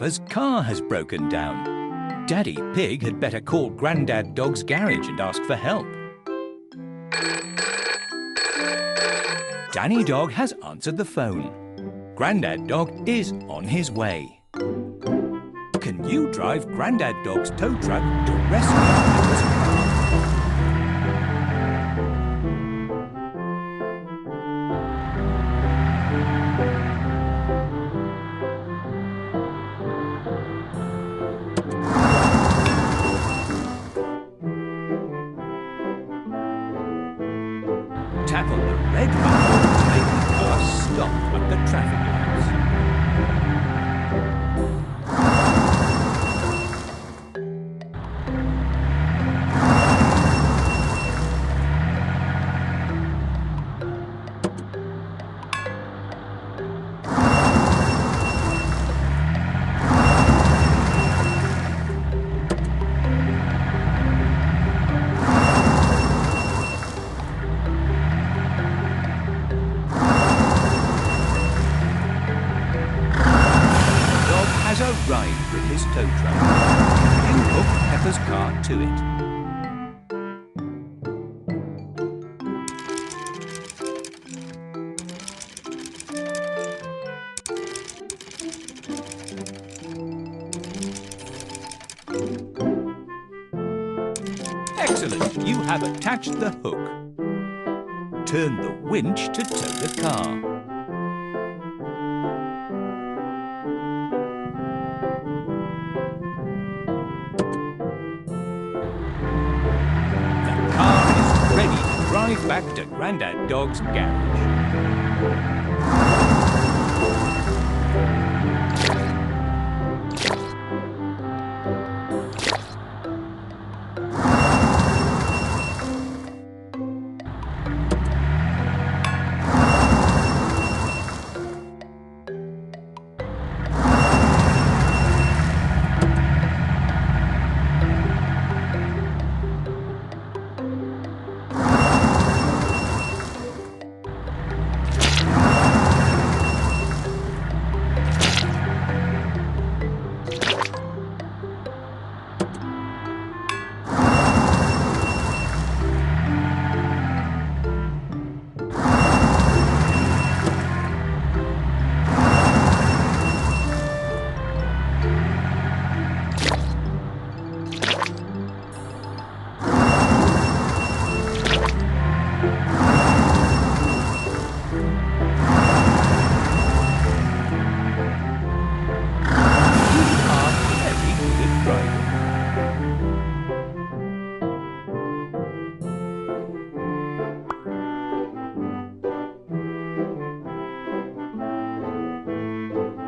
Peppa's car has broken down. Daddy Pig had better call Grandad Dog's garage and ask for help. Danny Dog has answered the phone. Grandad Dog is on his way. Can you drive Grandad Dog's tow truck to rescue Peppa's car? Tap on the red button to make the car stop at the traffic lights. Arrived with his tow truck. You hook Peppa's car to it. Excellent! You have attached the hook. Turn the winch to tow the car. Drive back to Grandad Dog's garage.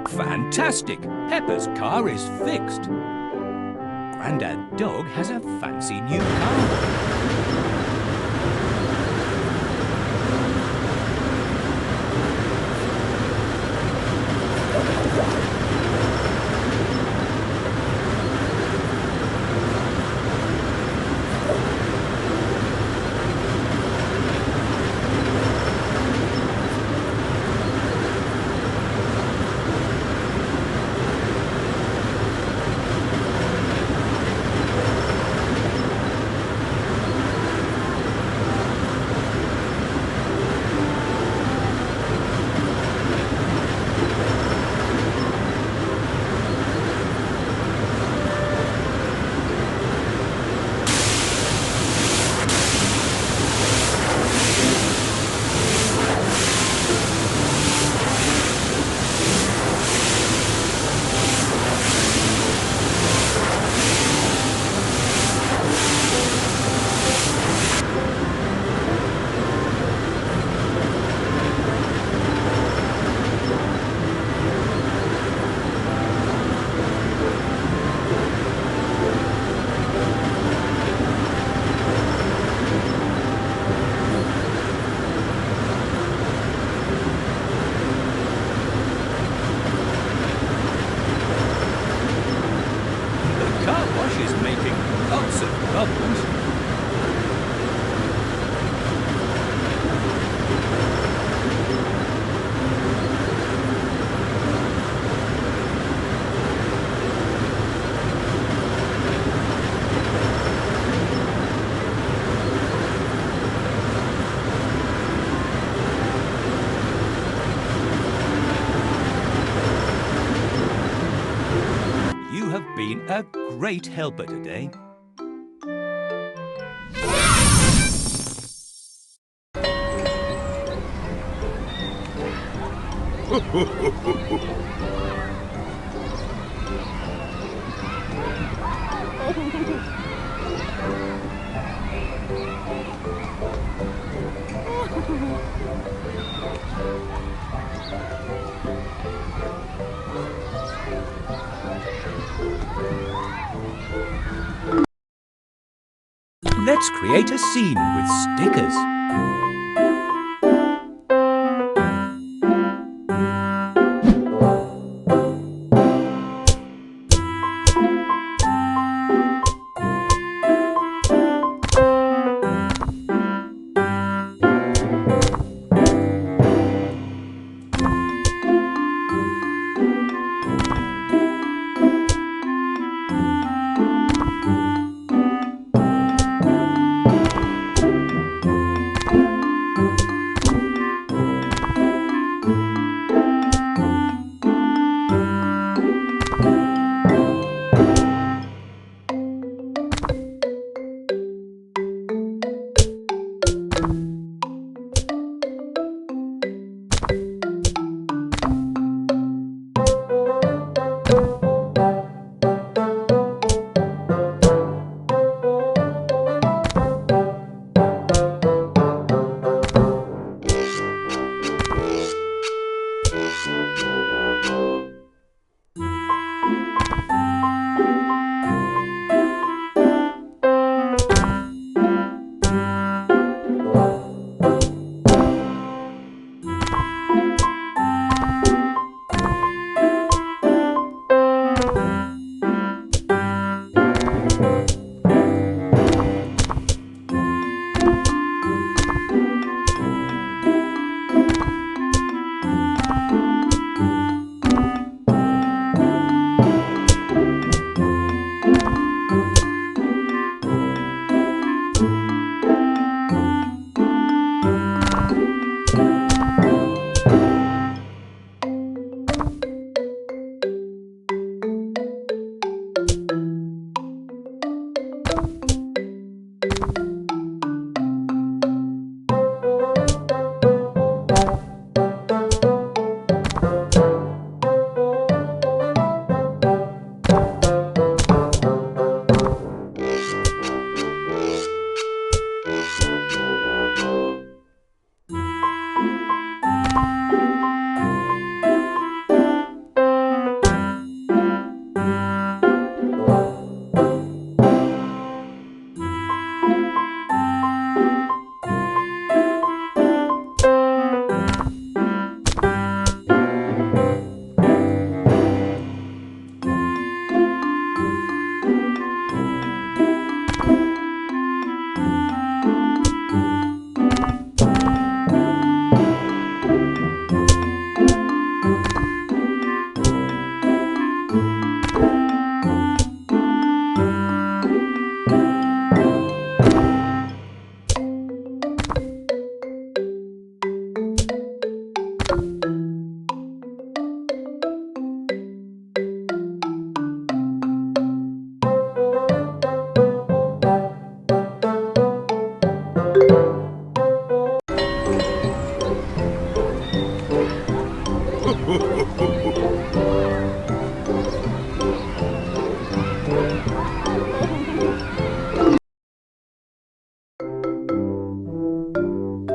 Fantastic! Peppa's car is fixed. Grandad Dog has a fancy new car. a great helper today. Let's create a scene with stickers.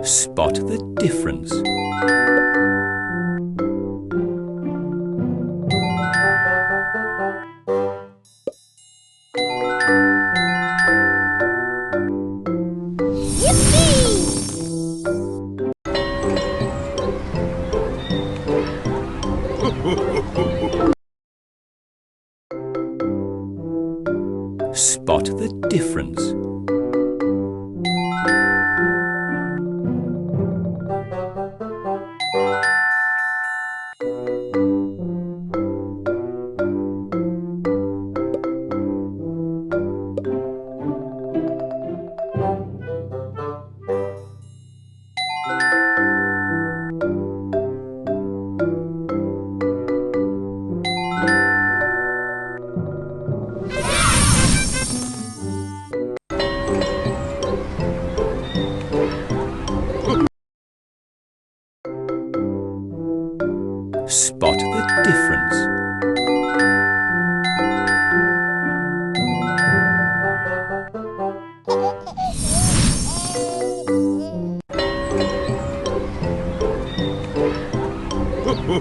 Spot the difference. Spot the difference.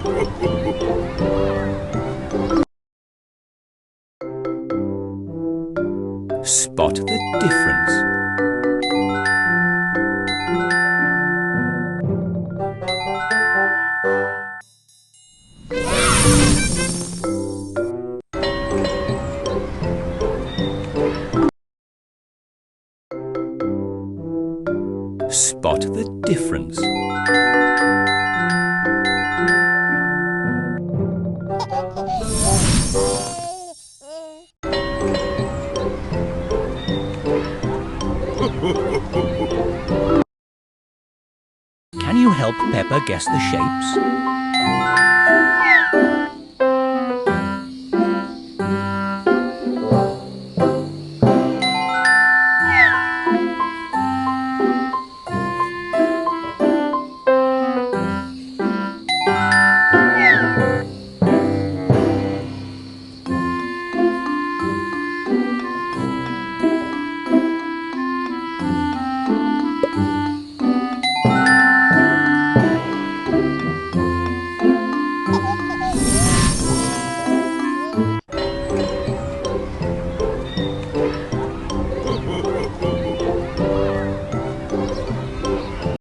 Spot the difference. Spot the difference. Can you help Peppa guess the shapes?